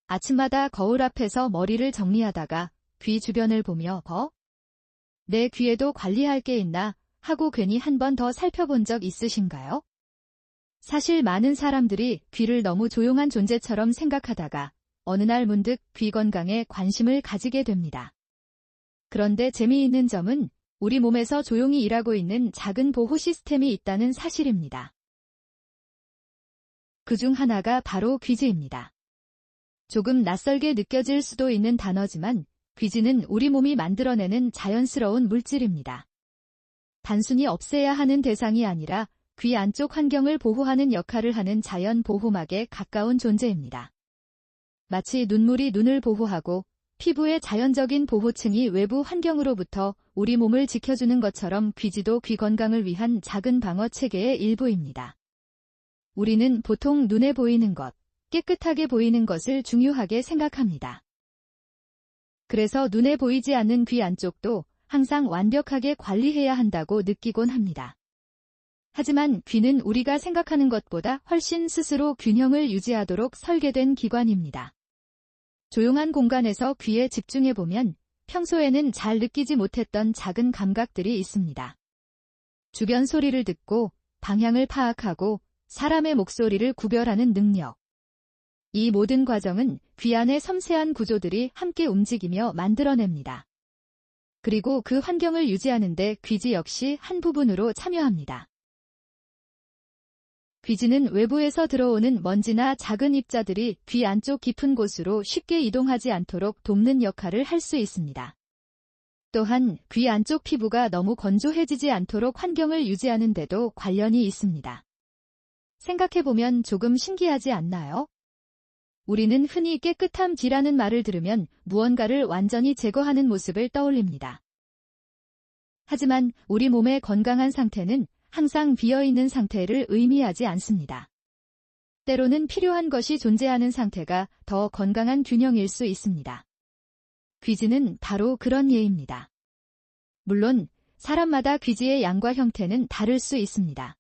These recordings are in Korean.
아침마다 거울 앞에서 머리를 정리하다가 귀 주변을 보며 내 귀에도 관리할 게 있나 하고 괜히 한 번 더 살펴본 적 있으신가요? 사실 많은 사람들이 귀를 너무 조용한 존재처럼 생각하다가 어느 날 문득 귀 건강에 관심을 가지게 됩니다. 그런데 재미있는 점은 우리 몸에서 조용히 일하고 있는 작은 보호 시스템이 있다는 사실입니다. 그중 하나가 바로 귀지입니다. 조금 낯설게 느껴질 수도 있는 단어지만 귀지는 우리 몸이 만들어내는 자연스러운 물질입니다. 단순히 없애야 하는 대상이 아니라 귀 안쪽 환경을 보호하는 역할을 하는 자연 보호막에 가까운 존재입니다. 마치 눈물이 눈을 보호하고 피부의 자연적인 보호층이 외부 환경으로부터 우리 몸을 지켜주는 것처럼 귀지도 귀 건강을 위한 작은 방어 체계의 일부입니다. 우리는 보통 눈에 보이는 것, 깨끗하게 보이는 것을 중요하게 생각합니다. 그래서 눈에 보이지 않는 귀 안쪽도 항상 완벽하게 관리해야 한다고 느끼곤 합니다. 하지만 귀는 우리가 생각하는 것보다 훨씬 스스로 균형을 유지하도록 설계된 기관입니다. 조용한 공간에서 귀에 집중해보면 평소에는 잘 느끼지 못했던 작은 감각들이 있습니다. 주변 소리를 듣고 방향을 파악하고 사람의 목소리를 구별하는 능력. 이 모든 과정은 귀 안의 섬세한 구조들이 함께 움직이며 만들어냅니다. 그리고 그 환경을 유지하는 데 귀지 역시 한 부분으로 참여합니다. 귀지는 외부에서 들어오는 먼지나 작은 입자들이 귀 안쪽 깊은 곳으로 쉽게 이동하지 않도록 돕는 역할을 할 수 있습니다. 또한 귀 안쪽 피부가 너무 건조해지지 않도록 환경을 유지하는 데도 관련이 있습니다. 생각해보면 조금 신기하지 않나요? 우리는 흔히 깨끗함지라는 말을 들으면 무언가를 완전히 제거하는 모습을 떠올립니다. 하지만 우리 몸의 건강한 상태는 항상 비어있는 상태를 의미하지 않습니다. 때로는 필요한 것이 존재하는 상태가 더 건강한 균형일 수 있습니다. 귀지는 바로 그런 예입니다. 물론 사람마다 귀지의 양과 형태는 다를 수 있습니다.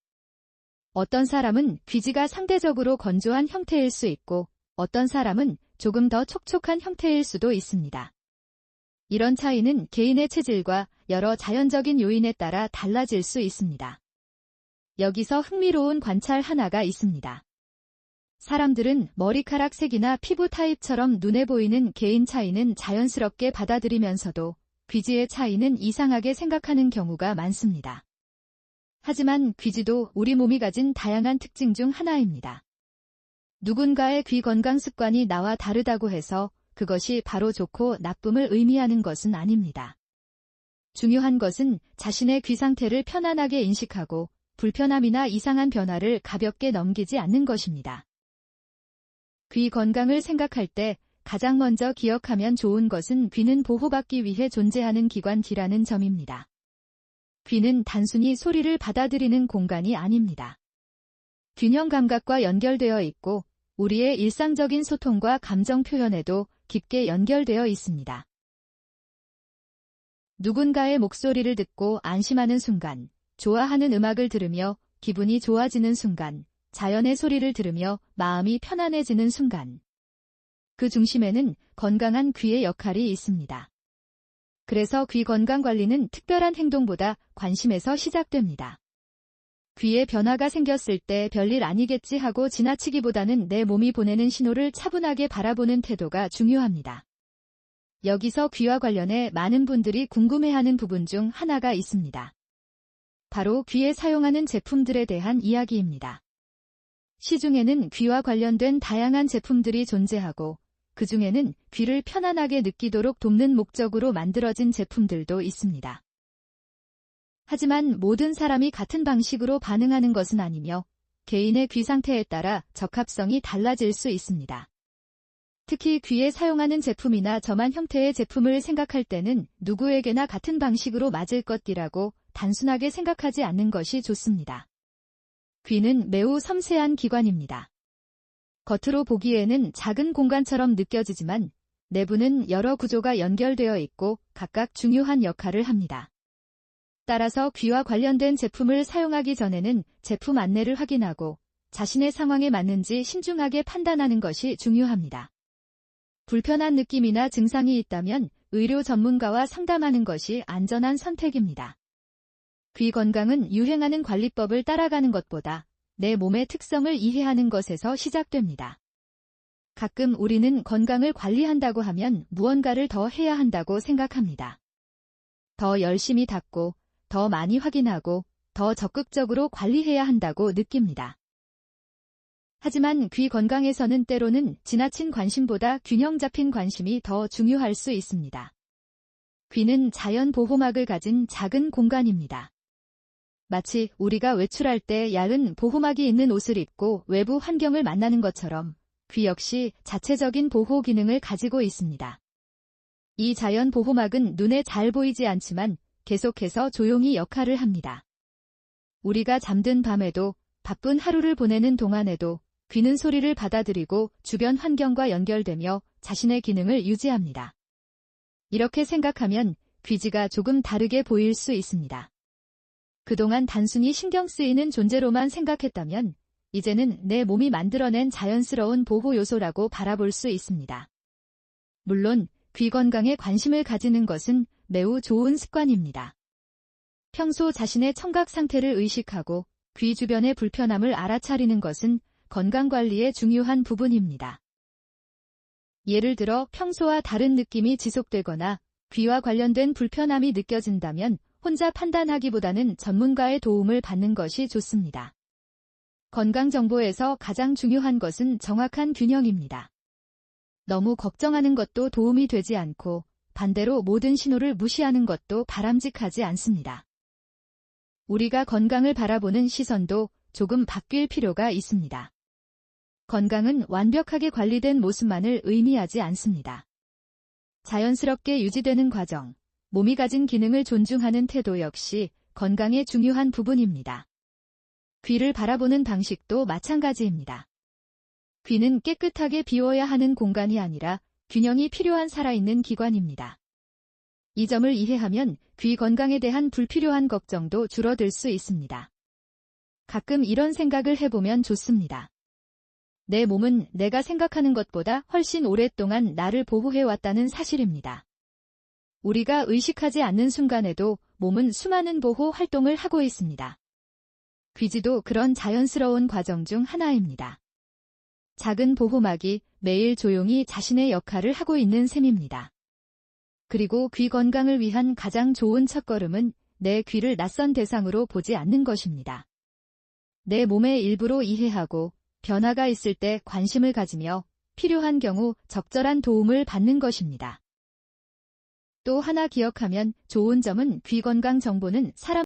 어떤 사람은 귀지가 상대적으로 건조한 형태일 수 있고 어떤 사람은 조금 더 촉촉한 형태일 수도 있습니다. 이런 차이는 개인의 체질과 여러 자연적인 요인에 따라 달라질 수 있습니다. 여기서 흥미로운 관찰 하나가 있습니다. 사람들은 머리카락 색이나 피부 타입처럼 눈에 보이는 개인 차이는 자연스럽게 받아들이면서도 귀지의 차이는 이상하게 생각하는 경우가 많습니다. 하지만 귀지도 우리 몸이 가진 다양한 특징 중 하나입니다. 누군가의 귀 건강 습관이 나와 다르다고 해서 그것이 바로 좋고 나쁨을 의미하는 것은 아닙니다. 중요한 것은 자신의 귀 상태를 편안하게 인식하고 불편함이나 이상한 변화를 가볍게 넘기지 않는 것입니다. 귀 건강을 생각할 때 가장 먼저 기억하면 좋은 것은 귀는 보호받기 위해 존재하는 기관이라는 점입니다. 귀는 단순히 소리를 받아들이는 공간이 아닙니다. 균형 감각과 연결되어 있고 우리의 일상적인 소통과 감정 표현에도 깊게 연결되어 있습니다. 누군가의 목소리를 듣고 안심하는 순간, 좋아하는 음악을 들으며 기분이 좋아지는 순간, 자연의 소리를 들으며 마음이 편안해지는 순간. 그 중심에는 건강한 귀의 역할이 있습니다. 그래서 귀 건강 관리는 특별한 행동보다 관심에서 시작됩니다. 귀에 변화가 생겼을 때 별일 아니겠지 하고 지나치기보다는 내 몸이 보내는 신호를 차분하게 바라보는 태도가 중요합니다. 여기서 귀와 관련해 많은 분들이 궁금해하는 부분 중 하나가 있습니다. 바로 귀에 사용하는 제품들에 대한 이야기입니다. 시중에는 귀와 관련된 다양한 제품들이 존재하고 그 중에는 귀를 편안하게 느끼도록 돕는 목적으로 만들어진 제품들도 있습니다. 하지만 모든 사람이 같은 방식으로 반응하는 것은 아니며 개인의 귀 상태에 따라 적합성이 달라질 수 있습니다. 특히 귀에 사용하는 제품이나 저만 형태의 제품을 생각할 때는 누구에게나 같은 방식으로 맞을 것이라고 단순하게 생각하지 않는 것이 좋습니다. 귀는 매우 섬세한 기관입니다. 겉으로 보기에는 작은 공간처럼 느껴지지만 내부는 여러 구조가 연결되어 있고 각각 중요한 역할을 합니다. 따라서 귀와 관련된 제품을 사용하기 전에는 제품 안내를 확인하고 자신의 상황에 맞는지 신중하게 판단하는 것이 중요합니다. 불편한 느낌이나 증상이 있다면 의료 전문가와 상담하는 것이 안전한 선택입니다. 귀 건강은 유행하는 관리법을 따라가는 것보다 내 몸의 특성을 이해하는 것에서 시작됩니다. 가끔 우리는 건강을 관리한다고 하면 무언가를 더 해야 한다고 생각합니다. 더 열심히 닦고, 더 많이 확인하고, 더 적극적으로 관리해야 한다고 느낍니다. 하지만 귀 건강에서는 때로는 지나친 관심보다 균형 잡힌 관심이 더 중요할 수 있습니다. 귀는 자연 보호막을 가진 작은 공간입니다. 마치 우리가 외출할 때 얇은 보호막이 있는 옷을 입고 외부 환경을 만나는 것처럼 귀 역시 자체적인 보호 기능을 가지고 있습니다. 이 자연 보호막은 눈에 잘 보이지 않지만 계속해서 조용히 역할을 합니다. 우리가 잠든 밤에도 바쁜 하루를 보내는 동안에도 귀는 소리를 받아들이고 주변 환경과 연결되며 자신의 기능을 유지합니다. 이렇게 생각하면 귀지가 조금 다르게 보일 수 있습니다. 그동안 단순히 신경 쓰이는 존재로만 생각했다면 이제는 내 몸이 만들어낸 자연스러운 보호 요소라고 바라볼 수 있습니다. 물론 귀 건강에 관심을 가지는 것은 매우 좋은 습관입니다. 평소 자신의 청각 상태를 의식하고 귀 주변의 불편함을 알아차리는 것은 건강관리의 중요한 부분입니다. 예를 들어 평소와 다른 느낌이 지속되거나 귀와 관련된 불편함이 느껴진다면 혼자 판단하기보다는 전문가의 도움을 받는 것이 좋습니다. 건강정보에서 가장 중요한 것은 정확한 균형입니다. 너무 걱정하는 것도 도움이 되지 않고 반대로 모든 신호를 무시하는 것도 바람직하지 않습니다. 우리가 건강을 바라보는 시선도 조금 바뀔 필요가 있습니다. 건강은 완벽하게 관리된 모습만을 의미하지 않습니다. 자연스럽게 유지되는 과정, 몸이 가진 기능을 존중하는 태도 역시 건강의 중요한 부분입니다. 귀를 바라보는 방식도 마찬가지입니다. 귀는 깨끗하게 비워야 하는 공간이 아니라 균형이 필요한 살아있는 기관입니다. 이 점을 이해하면 귀 건강에 대한 불필요한 걱정도 줄어들 수 있습니다. 가끔 이런 생각을 해보면 좋습니다. 내 몸은 내가 생각하는 것보다 훨씬 오랫동안 나를 보호해왔다는 사실입니다. 우리가 의식하지 않는 순간에도 몸은 수많은 보호 활동을 하고 있습니다. 귀지도 그런 자연스러운 과정 중 하나입니다. 작은 보호막이 매일 조용히 자신의 역할을 하고 있는 셈입니다. 그리고 귀 건강을 위한 가장 좋은 첫걸음은 내 귀를 낯선 대상으로 보지 않는 것입니다. 내 몸의 일부로 이해하고 변화가 있을 때 관심을 가지며 필요한 경우 적절한 도움을 받는 것입니다. 또 하나 기억하면 좋은 점은 귀 건강 정보는 사람